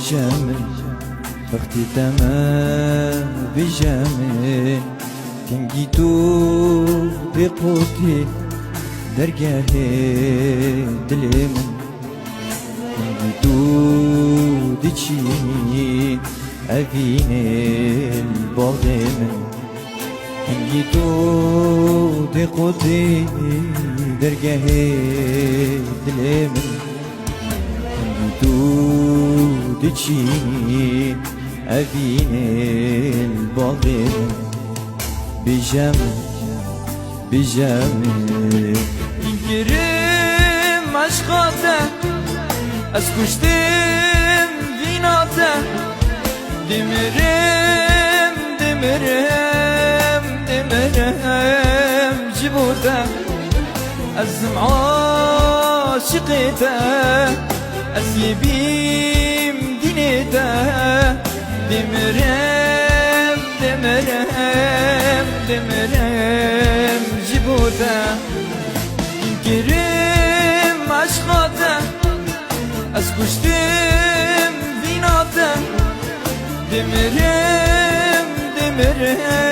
بجامل وقتی تمام بجامل تنگی تو بقوتی درگاه دل من تنگی تو دچینی اوین الباغ من تنگی تو بقوتی درگاه دل من تنگی تو دچینی اوین الباغ من بجامل بجامل İnkirim aşkate az kuştum vinate Demirim, demirim, demirim Cibute azim aşıkete Az yebim dinete Demirim, demirim, demirim Cibute İnkirim aşkate Az kuştum vinate Demirim, demirim